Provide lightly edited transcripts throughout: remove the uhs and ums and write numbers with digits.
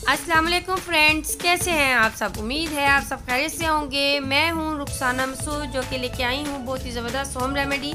अस्सलाम वालेकुम फ्रेंड्स, कैसे हैं आप सब। उम्मीद है आप सब खैरियत से होंगे। मैं हूं रुखसाना मसूद, जो कि लेके आई हूं बहुत ही ज़बरदस्त home remedy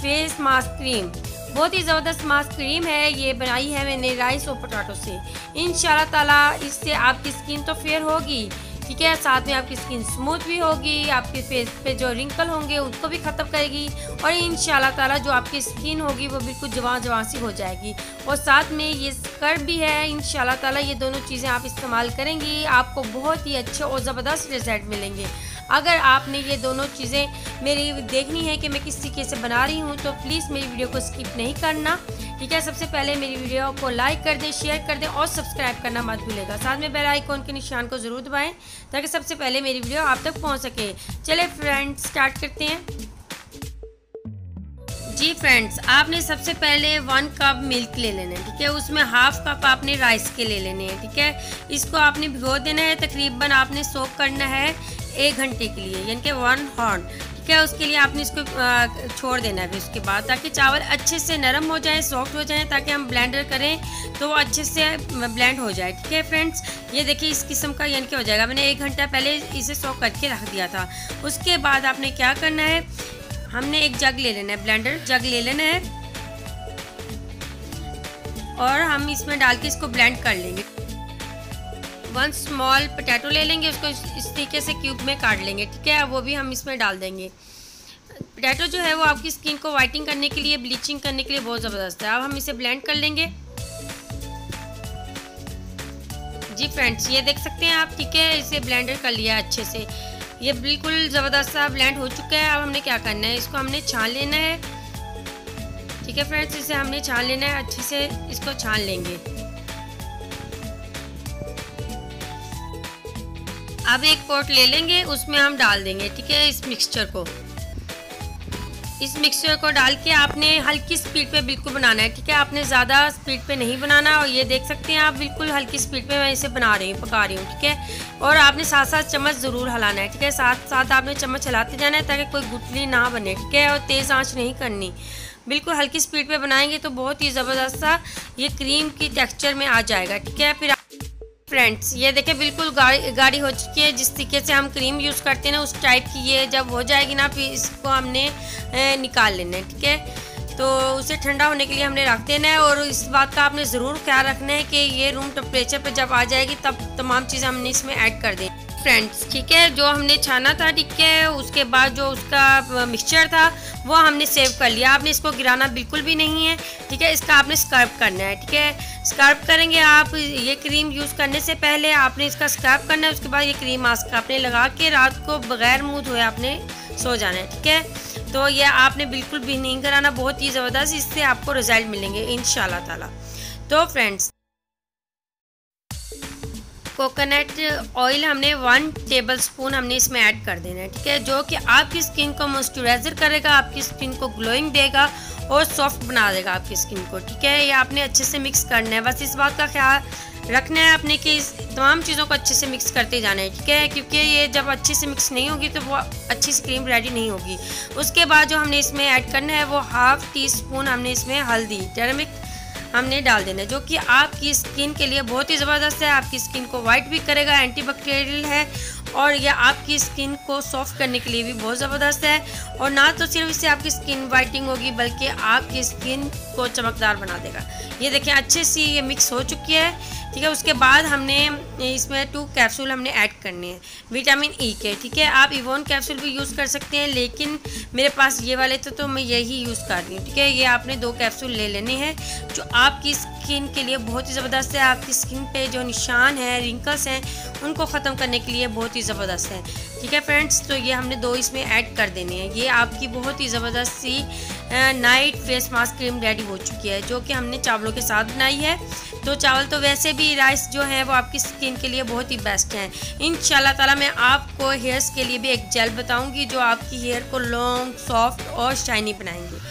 face mask cream. बहुत ही ज़बरदस्त मास्क क्रीम है। ये बनाई है मैंने राइस और पोटैटो से। इंशाल्लाह ताला इससे आपकी स्किन तो फेयर होगी, ठीक है, साथ में आपकी स्किन स्मूथ भी होगी। आपके फेस पे जो रिंकल होंगे उसको भी ख़त्म करेगी और इंशाल्लाह ताला जो आपकी स्किन होगी वो बिल्कुल जवां जवां सी हो जाएगी। और साथ में ये स्क्रब भी है। इंशाल्लाह ताला ये दोनों चीज़ें आप इस्तेमाल करेंगी, आपको बहुत ही अच्छे और ज़बरदस्त रिजल्ट मिलेंगे। अगर आपने ये दोनों चीज़ें मेरी देखनी है कि मैं किस तरीके से बना रही हूँ, तो प्लीज़ मेरी वीडियो को स्किप नहीं करना, ठीक है। सबसे पहले मेरी वीडियो को लाइक कर दें, शेयर कर दें और सब्सक्राइब करना मत भूलेगा। साथ में बेल आइकॉन के निशान को ज़रूर दबाएं ताकि सबसे पहले मेरी वीडियो आप तक पहुँच सके। चले फ्रेंड्स, स्टार्ट करते हैं। जी फ्रेंड्स, आपने सबसे पहले 1 कप मिल्क ले लेना है, ठीक है। उसमें हाफ कप आपने राइस के ले लेने हैं, ठीक है। इसको आपने भिगो देना है। तकरीबन आपने सोक करना है 1 घंटे के लिए, यानी कि 1 हॉर्न, ठीक है। उसके लिए आपने इसको छोड़ देना है फिर उसके बाद, ताकि चावल अच्छे से नरम हो जाए, सॉफ्ट हो जाए, ताकि हम ब्लेंडर करें तो वो अच्छे से ब्लेंड हो जाए, ठीक है फ्रेंड्स। ये देखिए इस किस्म का यानी कि हो जाएगा। मैंने 1 घंटा पहले इसे सोक करके रख दिया था। उसके बाद आपने क्या करना है, हमने एक जग ले लेना है, ब्लेंडर जग ले लेना है और हम इसमें डाल के इसको ब्लेंड कर लेंगे। 1 स्मॉल पोटैटो ले लेंगे, उसको इस तरीके से क्यूब में काट लेंगे, ठीक है। वो भी हम इसमें डाल देंगे। पोटैटो जो है वो आपकी स्किन को वाइटनिंग करने के लिए, ब्लीचिंग करने के लिए बहुत ज़बरदस्त है। अब हम इसे ब्लेंड कर लेंगे। जी फ्रेंड्स, ये देख सकते हैं आप, ठीक है, इसे ब्लेंडर कर लिया अच्छे से। ये बिल्कुल ज़बरदस्त सा ब्लेंड हो चुका है। अब हमने क्या करना है, इसको हमने छान लेना है, ठीक है फ्रेंड्स। इसे हमने छान लेना है, अच्छे से इसको छान लेंगे। अब एक पॉट ले लेंगे, उसमें हम डाल देंगे, ठीक है, इस मिक्सचर को। इस मिक्सचर को डाल के आपने हल्की स्पीड पे बिल्कुल बनाना है, ठीक है। आपने ज़्यादा स्पीड पे नहीं बनाना। और ये देख सकते हैं आप, बिल्कुल हल्की स्पीड पे मैं इसे बना रही हूँ, पका रही हूँ, ठीक है। और आपने साथ साथ चम्मच ज़रूर हिलाना है, ठीक है। साथ साथ आपने चम्मच हिलाते जाना है ताकि कोई गुठली ना बने, ठीक है। और तेज़ आंच नहीं करनी, बिल्कुल हल्की स्पीड पे बनाएंगे तो बहुत ही ज़बरदस्त सा ये क्रीम की टेक्स्चर में आ जाएगा, ठीक है। फिर फ्रेंड्स, ये देखें बिल्कुल गाढ़ी हो चुकी है। जिस तरीके से हम क्रीम यूज़ करते हैं ना, उस टाइप की ये जब हो जाएगी ना, फिर इसको हमने निकाल लेना है, ठीक है। तो उसे ठंडा होने के लिए हमने रख देना है। और इस बात का आपने ज़रूर ख्याल रखना है कि ये रूम टेम्परेचर पे जब आ जाएगी तब तमाम चीज़ें हमने इसमें ऐड कर दें फ्रेंड्स, ठीक है। जो हमने छाना था, ठीक है, उसके बाद जो उसका मिक्सचर था वो हमने सेव कर लिया। आपने इसको गिराना बिल्कुल भी नहीं है, ठीक है। इसका आपने स्क्रब करना है, ठीक है। स्क्रब करेंगे आप। ये क्रीम यूज़ करने से पहले आपने इसका स्क्रब करना है। उसके बाद ये क्रीम मास्क आपने लगा के रात को बगैर मुँह धोए आपने सो जाना है, ठीक है। तो ये आपने बिल्कुल भी नहीं कराना, बहुत ही ज़बरदस्त इससे आपको रिजल्ट मिलेंगे इंशाल्लाह ताला। तो फ्रेंड्स, कोकोनट ऑयल हमने 1 टेबलस्पून हमने इसमें ऐड कर देना है, ठीक है, जो कि आपकी स्किन को मॉइस्चराइजर करेगा, आपकी स्किन को ग्लोइंग देगा और सॉफ्ट बना देगा आपकी स्किन को, ठीक है। ये आपने अच्छे से मिक्स करना है। बस इस बात का ख्याल रखना है आपने कि इस तमाम चीज़ों को अच्छे से मिक्स करते जाना है, ठीक है, क्योंकि ये जब अच्छे से मिक्स नहीं होगी तो वो अच्छी सी क्रीम रेडी नहीं होगी। उसके बाद जो हमने इसमें ऐड करना है वो 1/2 टीस्पून हमने इसमें हल्दी टर्मरिक हमने डाल देना है, जो कि आपकी स्किन के लिए बहुत ही ज़बरदस्त है। आपकी स्किन को वाइट भी करेगा, एंटीबैक्टीरियल है और यह आपकी स्किन को सॉफ्ट करने के लिए भी बहुत ज़बरदस्त है। और ना तो सिर्फ इससे आपकी स्किन वाइटिंग होगी, बल्कि आपकी स्किन को चमकदार बना देगा। ये देखें अच्छे से ये मिक्स हो चुकी है, ठीक है। उसके बाद हमने इसमें 2 कैप्सूल हमने ऐड करने हैं विटामिन ई के, ठीक है। आप इवोन कैप्सूल भी यूज़ कर सकते हैं, लेकिन मेरे पास ये वाले थे तो मैं यही यूज़ कर रही हूँ, ठीक है। ये आपने 2 कैप्सूल ले लेने हैं, जो आपकी स्किन के लिए बहुत ही ज़बरदस्त है। आपकी स्किन पे जो निशान है, रिंकल्स हैं, उनको ख़त्म करने के लिए बहुत ही ज़बरदस्त है, ठीक है फ्रेंड्स। तो ये हमने 2 इसमें ऐड कर देने हैं। ये आपकी बहुत ही ज़बरदस्त सी night face mask cream ready हो चुकी है, जो कि हमने चावलों के साथ बनाई है। तो चावल तो वैसे भी, राइस जो है वो आपकी स्किन के लिए बहुत ही बेस्ट है। इंशाल्लाह ताला मैं आपको हेयर्स के लिए भी एक जेल बताऊंगी, जो आपकी हेयर को लॉन्ग, सॉफ्ट और शाइनी बनाएंगे।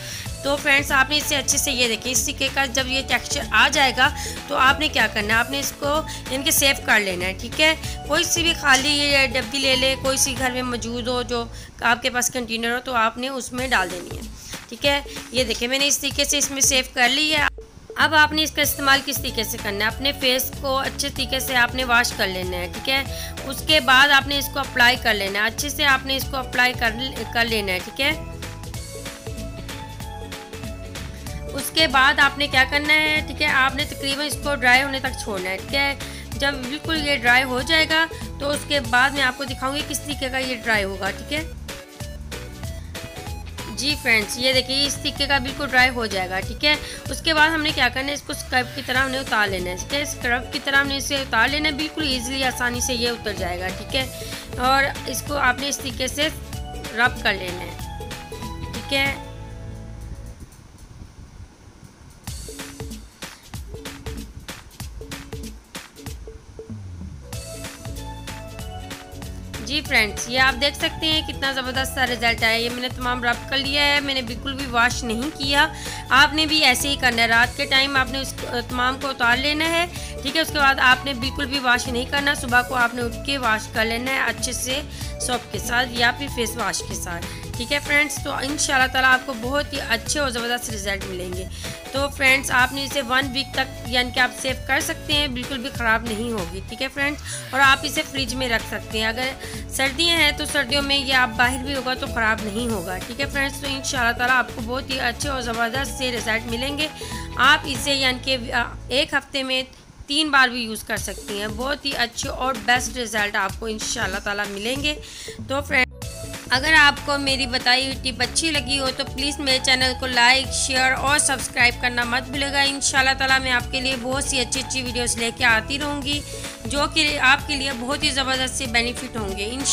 तो फ्रेंड्स, आपने इसे अच्छे से, ये देखिए इस सिक्के का जब ये टेक्सचर आ जाएगा तो आपने क्या करना है, आपने इसको इनके सेव कर लेना है, ठीक है। कोई सी भी खाली ये डब्बी ले ले, कोई सी घर में मौजूद हो जो आपके पास कंटेनर हो, तो आपने उसमें डाल देनी है, ठीक है। ये देखिए मैंने इस तरीके से इसमें सेव कर ली है। अब आपने इसका इस्तेमाल किस तरीके से करना है, अपने फेस को अच्छे तरीके से आपने वॉश कर लेना है, ठीक है। उसके बाद आपने इसको अप्लाई कर लेना है, अच्छे से आपने इसको अप्लाई कर लेना है, ठीक है। उसके बाद आपने क्या करना है, ठीक है, आपने तकरीबन इसको ड्राई होने तक छोड़ना है, ठीक है। जब बिल्कुल ये ड्राई हो जाएगा तो उसके बाद मैं आपको दिखाऊंगी किस तरीके का ये ड्राई होगा, ठीक है। जी फ्रेंड्स, ये देखिए इस तरीके का बिल्कुल ड्राई हो जाएगा, ठीक है। उसके बाद हमने क्या करना है, इसको स्क्रब की तरह हमने उतार लेना है, ठीक है। स्क्रब की तरह हमने इसे उतार लेना है, बिल्कुल ईजिली आसानी से ये उतर जाएगा, ठीक है। और इसको आपने इस तरीके से रब कर लेना है, ठीक है। जी फ्रेंड्स, ये आप देख सकते हैं कितना ज़बरदस्त सा रिजल्ट आया। ये मैंने तमाम रब कर लिया है, मैंने बिल्कुल भी वॉश नहीं किया। आपने भी ऐसे ही करना है, रात के टाइम आपने उस तमाम को उतार लेना है, ठीक है। उसके बाद आपने बिल्कुल भी वॉश नहीं करना, सुबह को आपने उठ के वॉश कर लेना है अच्छे से सोप के साथ या फिर फेस वॉश के साथ, ठीक है फ्रेंड्स। तो इंशाल्लाह ताला आपको बहुत ही अच्छे और ज़बरदस्त रिजल्ट मिलेंगे। तो फ्रेंड्स, आपने इसे 1 वीक तक यानी कि आप सेव कर सकते हैं, बिल्कुल भी ख़राब नहीं होगी, ठीक है फ्रेंड्स। और आप इसे फ्रिज में रख सकते हैं, अगर सर्दियां हैं तो सर्दियों में ये आप बाहर भी होगा तो ख़राब नहीं होगा, ठीक है फ्रेंड्स। तो इंशाल्लाह ताला आपको बहुत ही अच्छे और ज़बरदस्त से रिज़ल्ट मिलेंगे। आप इसे यानी कि 1 हफ़्ते में 3 बार भी यूज़ कर सकती हैं, बहुत ही अच्छे और बेस्ट रिज़ल्ट आपको इंशाल्लाह ताला मिलेंगे। तो फ्रेंड्स, अगर आपको मेरी बताई हुई टिप अच्छी लगी हो तो प्लीज़ मेरे चैनल को लाइक, शेयर और सब्सक्राइब करना मत भूलिएगा। इंशाल्लाह ताला मैं आपके लिए बहुत सी अच्छी अच्छी वीडियोस लेके आती रहूँगी, जो कि आपके लिए बहुत ही ज़बरदस्त से बेनिफिट होंगे इंशाल्लाह।